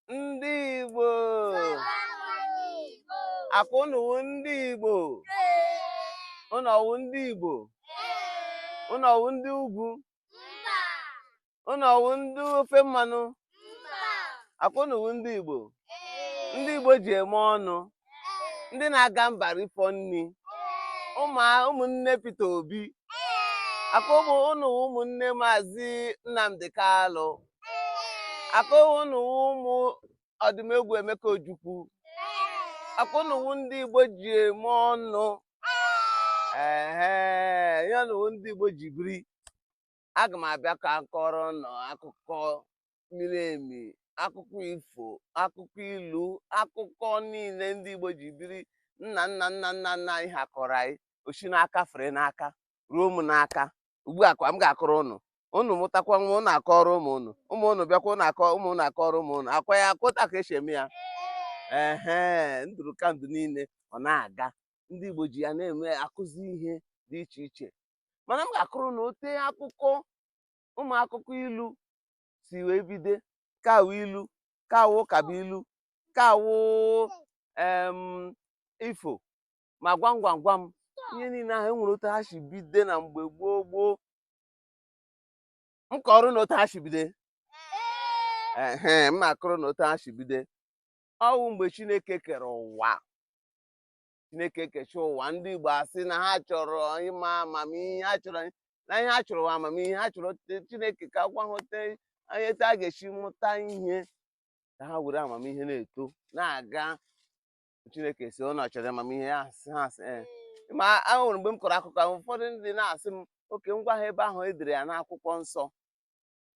ndị Igbo akwa unu wụ ndị Igbo unu wụ ndị Igbo unu wụ ndị ugwu unu wụ ndị ofe mmanụ akwa unu wụ ndị Igbo ji eme ọnụ ndị na-aga mba rifọ nri ụmụnne Peter Obi akwa unu ụmụnne Maazị Nnamdi Kalụ akwa unu ụmụ Ọdịmegwu Emeka Ojukwu akwa unu ndị Igbo ji eme ọnụ ya na ndị Igbo ji biri. Aga m abịa ka akọrọ nọ akụkọ miri emi akụkọ ifo akụkọ ilu akụkọ niile ndị Igbo ji biri nna anyị ha kọrọ anyị osi n'aka fere n'aka ruo m n'aka. Ugbu a kwa m ga-akọrọ unu mụtakwa nwa unu akọrọ ụmụ unu bịakwa ụmụ unu akọrọ ụmụ unu akwa ya akụta ka esi eme ya ndụrụ ka ndụ niile ọ na-aga ndị Igbo ji ya na-eme akụzi ihe dị iche iche. Mana m ga-akọrọ na ote akụkọ ụmụ akụkọ ilu si wee bido kawụ ilu kawụ ụkaba ilu kawụ ifo ma gwam ihe niile ahụ enwere otu ha si bido na mgbe gboo m kọrọ na otu ha si bido m na-akọrọ na otu ha si bido. Ọwụ mgbe Chineke kere ụwa Chineke kecha ụwa ndị Igbo asị na ha chọrọ ịma amamihe na ihe ha chọrọ amamihe ha chọrọ Chineke ka gwa ha etu a ga-esi mụta ihe ka ha were amamihe na-eto na-aga. Chineke si ọ chọrọ amamihe ya ha sị ma ahụrụ mgbe m kọrọ akụkọ ahụ ụfọdụ ndị na-asị m oke ngwa ha ebe ahụ edere ya n'akwụkwọ nsọ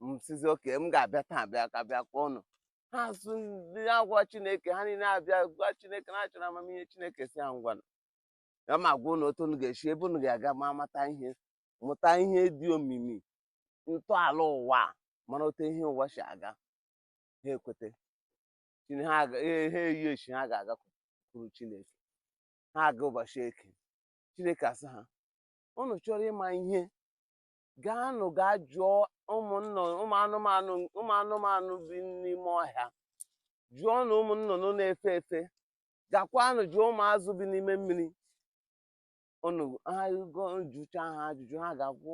m sizi oke m ga-abịa taa bịa kpọọ ụnụ ha asụ ndị agwa Chineke ha niile abịa gwa Chineke na-achọrọ amamihe. Chineke si ha ngwa ya ma gwa ụnụ otu unu ga-esi ebe unu ga-aga ma mụta ihe dị omimi ntọala ụwa mara otu ihe ụwa si aga ha ekwete ha eyi echi ha ga-aga kwuru Chineke ha aga ụbọchị eke. Chineke asị ha unu chọrọ ịma ihe gaanụ gaa jụọ ụmụ anụmanụ bi n'ime ọhịa jụọ na ụmụ nnụnụ na-efe efe gakwanụ jụọ ụmụ azụ bi n'ime mmiri. Unu jụcha ha ajụjụ ha ga-agwa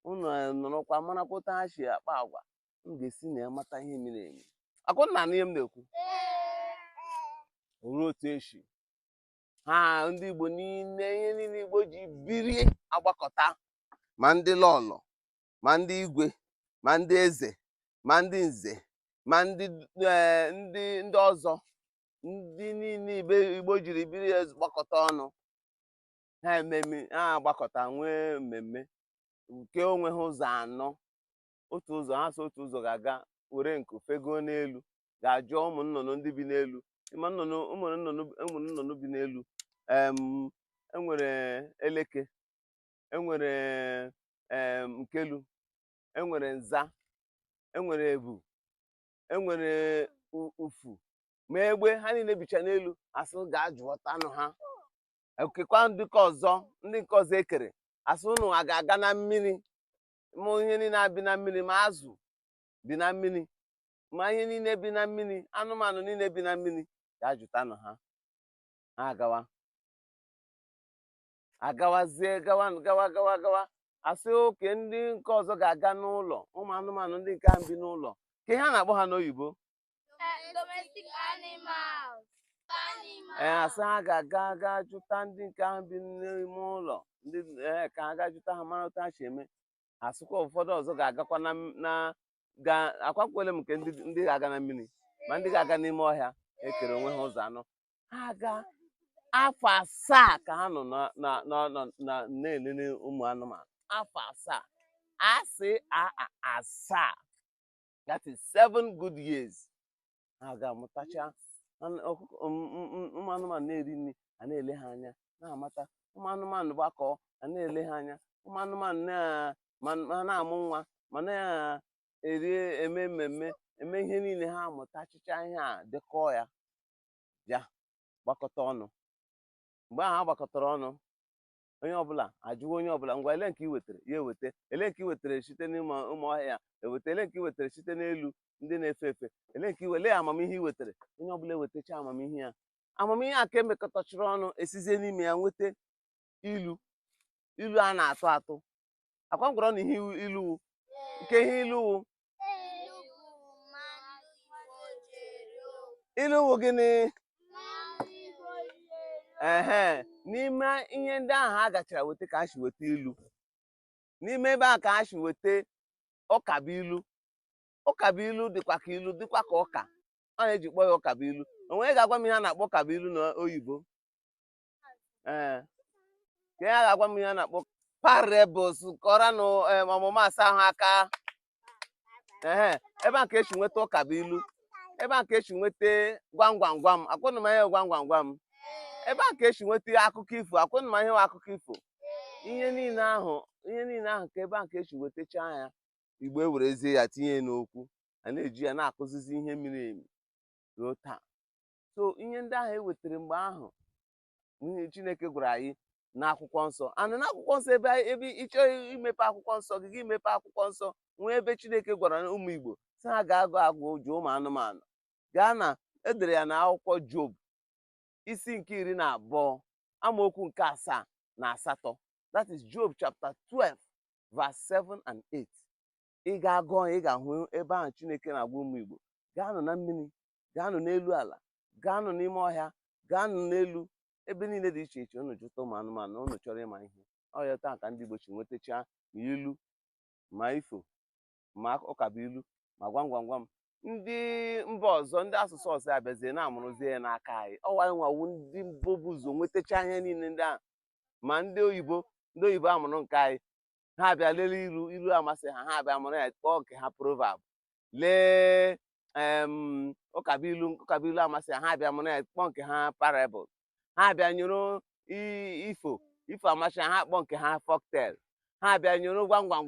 unu nọrọkwa marakwa ha si akpa agwa m ga-esi na ya mata ihe miri emi. Akụnna na ihe m na-ekwu ruo otu echi ha ndị Igbo niile ihe niile Igbo ji birie agbakọta ma ndị lọlọ ma ndị igwe ma ndị eze ma ndị nze ma ndị ọzọ ndị niile Igbo jiri biri gbakọta ọnụ ha agbakọta nwee mmemme nke onwe ha ụzọ anọ. Otu ụzọ ha so otu ụzọ ga-aga were nku fego n'elu ga-ajụọ ụmụ nnụnụ ndị bi n'elu ụmụ nnụnụ bi n'elu enwere eleke enwere nkelu enwere nza enwere ebu enwere ufu ma egbe ha niile bicha n'elu asị ga-ajụọtanụ ha. Okekwa ndị nke ọzọ ekere asị ụnụ a ga-aga na mmiri ma ihe niile abi na mmiri ma azụ bi na mmiri ma ihe niile bi na mmiri anụmanụ niile bi na mmiri ga-ajụtanụ ha. Ha agawazie gawa asị oke ndị nke ọzọ ga-aga n'ụlọ ụmụ anụmanụ ndị nke ahụ bi n'ụlọ ka ihe a na-akpọ ha n'oyibo domestic animals. Asị ha ga-aga jụta ndị nke ahụ bi n'ime ụlọ ndị ka ha ga jụta ha mara otu ha si eme. Asịkwa ụfọdụ ọzọ ga-agakwa akwakwele m nke ndị ga-aga na mmiri ma ndị ga-aga n'ime ọhịa ekere onwe ha ụzọ anọ. Ha ga afọ 7 ka ha nọ na-elele ụmụ anụmanụ afọ 7 asị 7 that is 7 good years. Ha ga-amụtacha ụmụ anụmanụ na-eri nri a na-ele ha anya na-amata ụmụ anụmanụ gbakọ a na-ele ha anya ụmụ anụmanụ na-amụ nwa ma na-eri eme mmemme eme ihe niile ha amụtachicha ihe a dekọọ ya bịa gbakọta ọnụ. Mgbe ahụ ha gbakọtara ọnụ onye ọbụla ajụwa onye ọbụla ngwa ele nke i wetara ya eweta, ele nke i wetara site n'ime ụmụ ọhịa eweta, ele nke i wetara site n'elu ndị na-efe efe, ele nke iwele amamihe i wetara, onye ọbụla ewetacha amamihe ya. Amamihe a ka emekọtachiri ọnụ esizie n'ime ya nweta ilu a na-atụ atụ. Akwa ngwọrọ na ihe ilu nke ihe ilu ilu gịnị? N'ime ihe ndị ahụ ha gachara weta ka ha si weta ilu. N'ime ebe a ka ha si weta ọkabuilu. Ọkabuilu dịkwa ka ilu, dịkwa ka ọka. Ọ na-eji kpọọ ya ọkabuilu. Onwe ga-agwa m ihe a na-akpọ ọkabuilu n'oyibo. Ka ya ga-agwa m ihe a na-akpọ parables, kọranụ ọmụmasị ahụ aka. Ebe a ka esi nweta ọkabuilu. Ebe a ka esi nweta gwam gwam gwam. Akwụnụ m ihe gwam gwam gwam. Ebe a ka esi nweta akụkọ ifo. Akwụnụ m ihe akụkọ ifo. Ihe niile ahụ ka ebe a ka esi wetacha ya. Igbo ewerezie ya tinye n'okwu, a na-eji ya na-akụzizi ihe miri emi ruo taa. So ihe ndị ahụ ewetara mgbe ahụ ihe Chineke gwara anyị n'akwụkwọ nsọ. Ana n'akwụkwọ nsọ ebe ịchọ imepe akwụkwọ nsọ gị imepe akwụkwọ nsọ nwee ebe Chineke gwara ụmụ Igbo sị ha ga-agụ jụọ ụmụ anụmanụ. Gaa na edere ya na akwụkwọ Job isi nke 12 amaokwu nke 7 na 8. That is Job chapter 12 verse 7 and 8. Ị ga-agụ ị ga-ahụ ebe ahụ Chineke na-agwa ụmụ Igbo gaanụ na mmiri, gaanụ n'elu ala, gaanụ n'ime ọhịa, gaanụ n'elu ebe niile dị iche iche unu jụta ụmụ anụmanụ unu chọrọ ịma ihe. Ọ ya taa ka ndị Igbo si nwetacha ma ilu ma ifo ma ọkabuilu ma gwam gwam gwam. Ndị mba ọzọ, ndị asụsụ ọzọ abịazie na-amụrụzie ya n'aka anyị. Ọwa nwawu ndị mbụ bụ ụzọ nwetacha ihe niile ndị ahụ. Ma ndị oyibo amụrụ nke anyị, ha abịa lelee ilu amasị ha, ha abịa mụrụ ya kpọọ nke ha proverb. Lee ọkabuilu amasị ha, ha abịa mụrụ ya kpọọ nke ha parable. Ha abịa nyụrụ ifo amasị ha kpọọ nke ha folktale. Ha abịa nyụrụ gwam gwam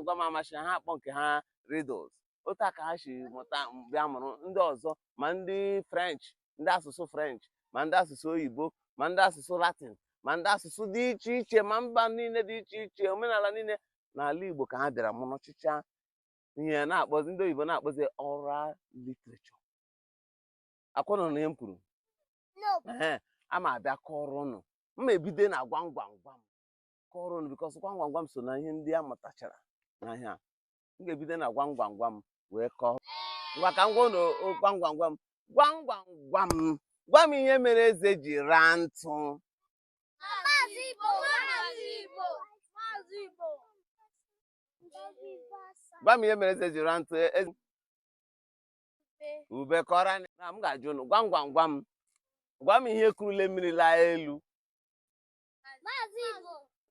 gwam amasị ha kpọọ nke ha riddles. Otu a ka ha si mụta bịa mụrụ ndị ọzọ, ma ndị French, ndị asụsụ French, ma ndị asụsụ oyibo, ma ndị asụsụ Latin, ma ndị asụsụ dị iche iche, ma mba niile dị iche iche, omenala niile n'ala Igbo ka ha bịara mụrụchicha ihe na-akpọzi ndị oyibo na-akpọzi oral literature. Akwụnụ na ihe m kwuru? A ma abịa kọrọ ụnụ. M ebido na gwam gwam gwam kọrọ ụnụ because gwam gwam gwam so na ihe ndị a mụtachara n'ahịa. M ga-ebido na gwam gwam gwam wee kọọ. Ngwa ka m gwa ụnụ gwam gwam gwam. Gwam gwam gwam. Gwa m ihe mere eze ji raa ntụ. Gwa m ihe mere eze ji raa ntụ. Ube kọrọ na m ga-ajụ ụnụ gwam gwam gwam. Gwa m ihe kurule mmiri laa elu.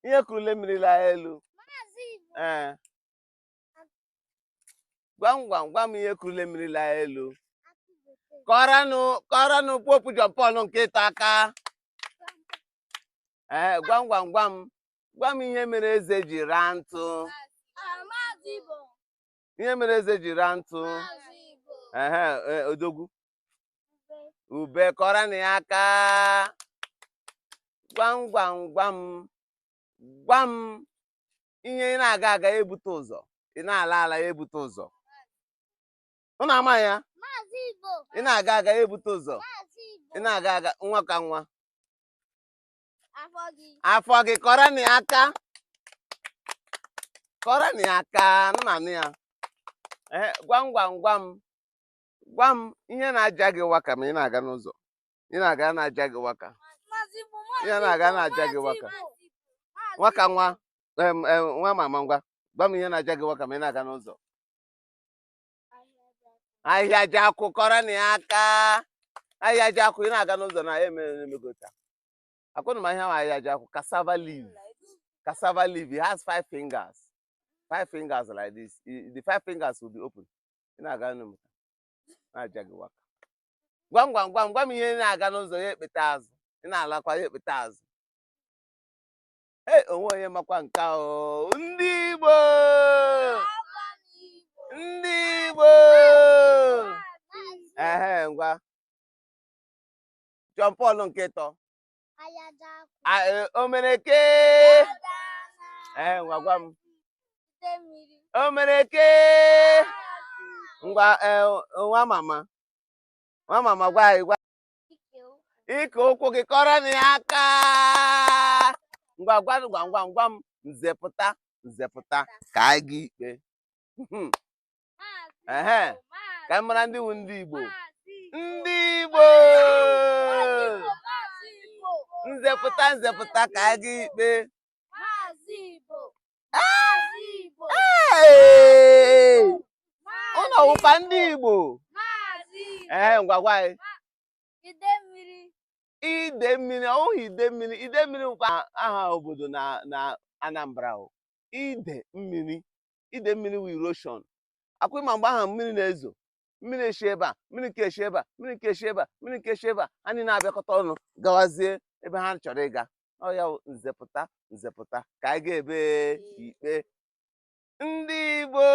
Ihe kurule mmiri laa elu. Gwam gwam gwam ihe kurule mmiri laa elu. Kọrọnụ Pope John Paul nke 3 aka. Gwam gwam gwam. Gwa m ihe mere eze ji raa ntụ. Ihe mere eze ji raa ntụ. Odogwu. Ube kọrọnụ ya aka. Gwam gwam gwam. Gwa m ihe ị na-aga aga ya ebute ụzọ, ị na-ala ala ya ebute ụzọ. Ụ na-ama ya? Ị na-aga aga ya ebute ụzọ. Ị na-aga aga nwa ka nwa. Afọ gị kọrọnụ ya aka. Kọrọnụ ya aka. Nụ na anụ ya. Gwam gwam gwam. Gwa m ihe na-aja gị waka ma ị na-aga n'ụzọ. Ị na-aga na-aja gị waka. Ihe na-aga na-aja gị waka. Nwaka nwa. Nwa mama ngwa. Gwa m ihe na-aja gị waka ma ị na-aga n'ụzọ. Ahịhịa ji akwụ kọrọnụ ya aka. Ahịhịa ji akwụ ị na-aga n'ụzọ na ya emegota. Akwụnụ m ahịhịa ahịhịa ji akwụ. Cassava leaf. Cassava leaf. It has 5 fingers. 5 fingers like this. The 5 fingers will be open. Ị na-aga n'ụzọ. Na-aja gị waka. Gwam gwam gwam. Gwa m ihe ị na-aga n'ụzọ ya ekpete azụ. Ị na-alakwa ya ekpete azụ. Onwe onye makwa nke ahụ. Ndị Igbo. Ndị Igbo. Ngwa. John Paul nke 3. Omereke. Ngwa m. Omereke. Ngwa nwa mama gwa anyị gwa. Ike ụkwụ gị kọrọ na ya aka. Ngwa m nzepụta ka anyị ga ikpe. Ka anyị mara ndị wu ndị Igbo. Ndị Igbo. Nzepụta ka anyị ga ikpe. Ụnọ wụkwa ndị Igbo. Ngwa gwa anyị. Ide mmiri, ọhụghị ide mmiri nkwa aha obodo na Anambra. Ide mmiri wu erosion. Akwụ ịma mgbe aha mmiri na-ezo, mmiri eshi ebe a, mmiri nke eshi ebe a, mmiri nke eshi ebe a, mmiri nke eshi ebe a, anyị na-abịakọta ọnụ gawazie ebe ha chọrọ ịga. Ọ ya nzepụta ka anyị ga-ebe ikpe. Ndị Igbo.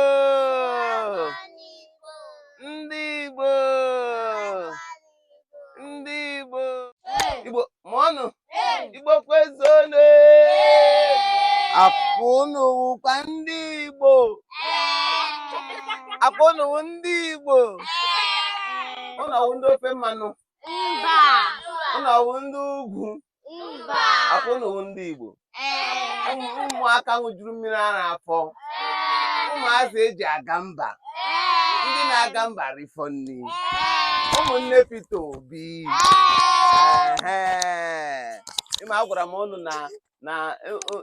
Ndị Igbo. Ndị Igbo. Igbo mụọnụ. Igbo kwezonu. Akwụnụ wụkwa ndị Igbo. Akwụnụ wụ ndị Igbo. Ụnọ wụ ndị ofe mmanụ. Ụnọ wụ ndị ugwu. Akwụnụ wụ ndị Igbo. Ụmụaka ṅụjuru mmiri ara afọ. Ụmụazị eji aga mba. Ndị na-aga mba rifọ nri. Ụmụnne Peter Obi. Ịma agwara m unu na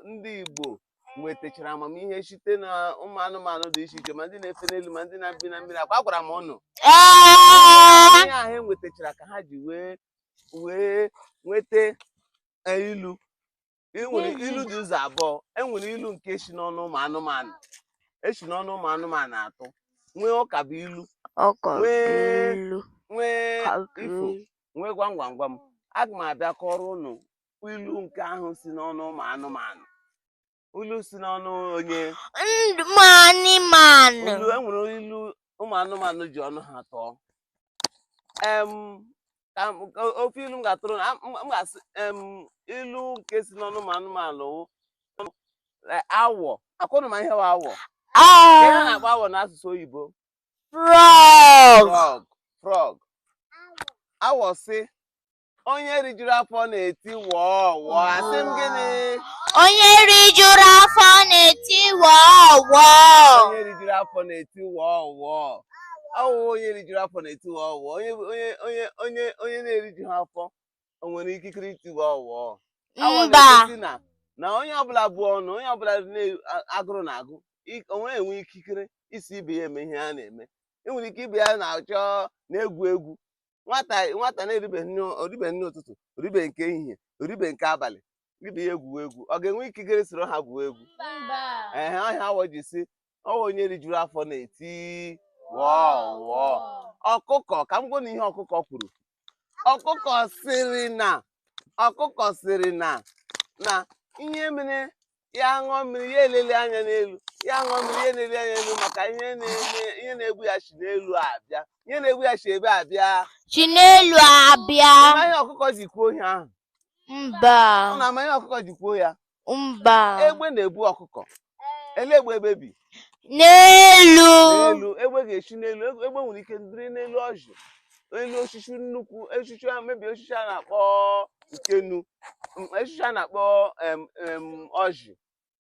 ndị Igbo nwetachara amamihe site na ụmụ anụmanụ dị iche iche, ma ndị na-efe n'elu ma ndị na-ebi na mmiri. Agwara m unu ihe ahụ enwetachara ka ha ji wee nweta ilu. Enwere ilu dị ụzọ abụọ. Enwere ilu nke esi n'ọnụ ụmụ anụmanụ. Esi n'ọnụ ụmụ anụmanụ atọ. Nwee ọkabụ ilu. Nwee ifo. Nwee gwam. Aga m abịa kọrọ unu ilu nke ahụ si n'ọnụ ụmụ anụmanụ. Ilu si n'ọnụ onye. Enwere ilu ụmụ anụmanụ ji ọnụ ha tọọ. Ofe ilu m ga-atụrụ m ga-asị ilu nke si n'ọnụ ụmụ anụmanụ awọ. Akwụnụ ma ihe wa awọ. Ihe a na-akpọ awọ n'asụsụ oyibo. Frog. Awọ sị onye rijuru afọ na-eti wọọ. Asị m gịnị? Onye rijuru afọ na-eti wọọ. Onye rijuru afọ na-eti wọọ. Onye rijuru afọ na-eti wọọ. Onye na-eriju afọ o nwere ikikere iti wọọ. Mba. Na onye ọbụla bụ ọnụ, onye ọbụla agụrụ na-agụ, o nwere enwe ikikere isi ibe ya eme ihe a na-eme. Enwere ike ibe ya na-achọ na-egwu. Nwata na-eribe nri ụtụtụ, oribe nke ehihie, oribe nke abalị, ibe ya egwu. Ọ ga-enwe ikikere soro ha bụ egwu? Ọhịa awọ ji si onye rijuru afọ na-eti wọọ. Ọkụkọ, ka m gwa na ihe ọkụkọ kwuru. Ọkụkọ sịrị na ihe mere ya ṅụọ mmiri ya elele anya n'elu, ya ṅụọ mmiri ya elele anya n'elu maka ihe na-egbu ya si n'elu abịa. Ihe na-egbu ya si ebe abịa. Si n'elu abịa. Ihe ọkụkọ ji kwuo ihe ahụ. Mba. Ọ na-ama ihe ọkụkọ ji kwuo ya. Mba. Egbe na-ebu ọkụkọ. Ele egbe bi. N'elu. Egbe ga-esi n'elu. Egbe nwere ike dịrị n'elu ọjị. Elu osisi nnukwu osisi mebi osisi a na-akpọ ukenu. Osisi a na-akpọ ọjị.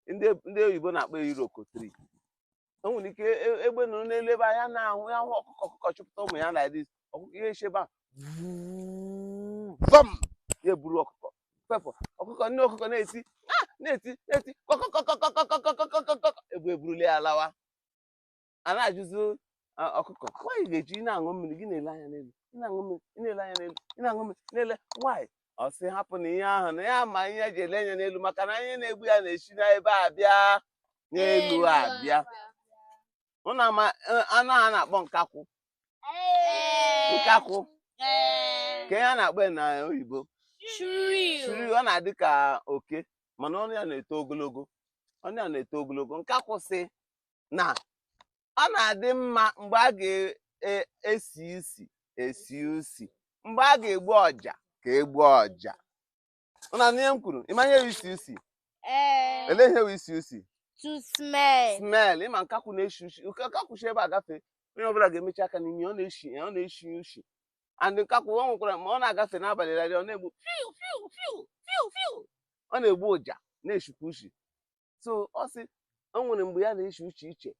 Ndị oyibo na-akpọ iroko tree. O nwere ike egbe nọrọ n'elu ebe anya na-ahụ ya hụ ọkụkọ chụpụta ụmụ ya like this. Ọkụkọ ihe echebe a bọm ya eburu ọkụkọ pepụ ọkụkọ nne ọkụkọ na-eti kọkọkọkọkọkọkọkọkọkọkọ eburule ya lawa. A na-ajụzi ọkụkọ nwaanyị ga-eji na-aṅụ mmiri gị na-ele anya n'elu, na-aṅụ mmiri na-ele anya n'elu, na-aṅụ mmiri na-ele nwaanyị. Ọ sị hapụ na ihe ahụ na ya ma ihe ji ele anya n'elu maka na ihe na-egbu ya na-esi n'ebe abịa n'elu abịa. Ụnụ ama anụ a na-akpọ nkakwụ. Ka ihe a na-akpọ na oyibo shuri. Ọ na-adị ka oke mana ọnụ ya na-eto ogologo. Nkakwụ sị na ọ na-adị mma mgbe a ga-esi usi. Mgbe a ga-egbu ọja ka egbu ọja. Una n'ihe m kwuru, ịmanye isi usi. Eh. Ele ihe isi usi. To smell. Smell, ịma nkakwu na-eshi ushi. Nkakwu shi ebe a gafe, onye ọbụla ga-emechi aka n'imi, ọ na-eshi ushi. And nkakwu ọ nwekwara ma ọ na-agafe n'abalị ọ na-egbu fiu fiu fiu fiu fiu. Ọ na-egbu ụja, na-eshikwa ushi. So ọ sị o nwere mgbe ya na-eshi ushi iche.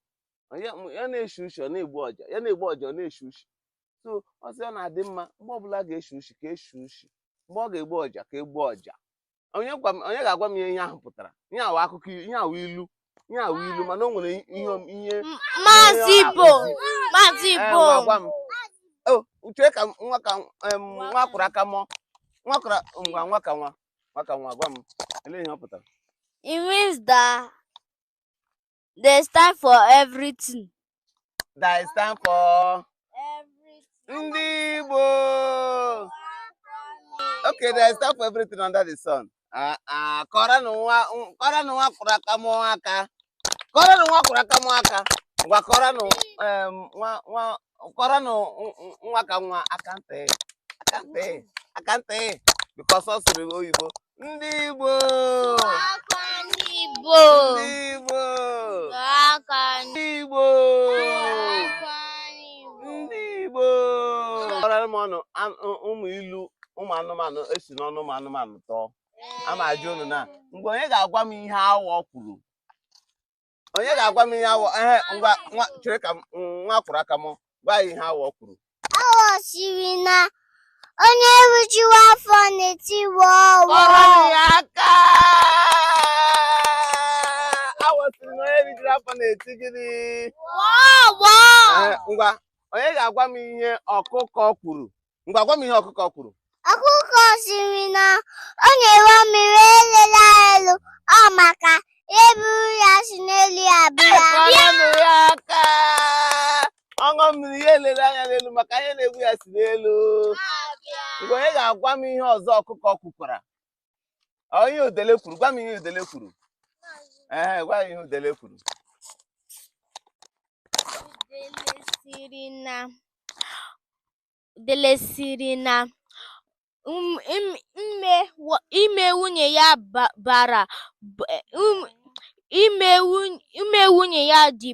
Ya na-eshi ushi ọ na-egbu ọja, ya na-egbu ọja ọ na-eshi ushi. So ọ sị ọ na-adị mma mgbe ọbụla ga-eshi ushi ka eshi ushi. Mgbe ọ ga-egbu ọja ka egbu ọja. Onye ga-agwa m ihe ahụ pụtara. Ihe ahụ akụkọ ihe ahụ ilu. Ihe ahụ ilu mana o nwere ihe Maazị Bo. gwa m. Oh, uche ka nwa kwụrụ aka mụọ. Nwa gwa m. Ele ihe ọ pụtara. It means that there's time for everything. There is time for Everything. ndị Igbo. Okay, there is time for everything under the sun. Kọrọ nwa kwụrụ aka mụọ aka. Ngwa kọrọ nwa ka nwa aka ntị. Because ọ sịrị oyibo. Ndị Igbo. Kọrọ m ọnụ ụmụ ilu ụmụ anụmanụ esi n'ọnụ ụmụ anụmanụ tọọ. Ama ajụ unu na mgbe onye ga-agwa m ihe awọ kwuru. Onye ga-agwa m ihe awọ ngwa chere ka nwa kwụrụ aka m gwa ihe awọ kwuru. Awọ siri na onye rijuwa afọ na-etiwe ọwọ. Kọrọ ya aka. Awọ siri na onye rijuru afọ na-eti gịnị? Ngwa onye ga-agwa m ihe ọkụkọ kwuru. Ngwa gwa m ihe ọkụkọ kwuru. Ọkụkọ siri na ọ na-ewe mmiri elela elu ọ maka eburu ya si n'elu abịa. Kọrọnụ ya aka. Ọṅụ mmiri ya elele anya n'elu maka ihe na-egbu ya si n'elu. Mgbe onye ga-agwa m ihe ọzọ ọkụkọ kwukwara. Ihe udele kwuru, gwa m ihe udele kwuru. Gwa ihe udele kwuru. Udele siri na ime nwunye ya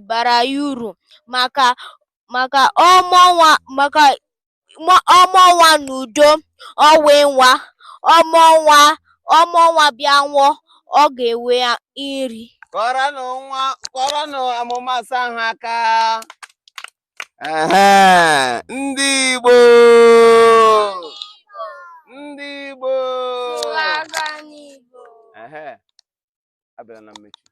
bara ya uru maka ọmụ nwa n'udo ọmụ nwa bịa nwụọ ọ ga-enwe nri. Kọrọnụ amụmasị ahụ aka. Ndị Igbo. Abịara na mmechi.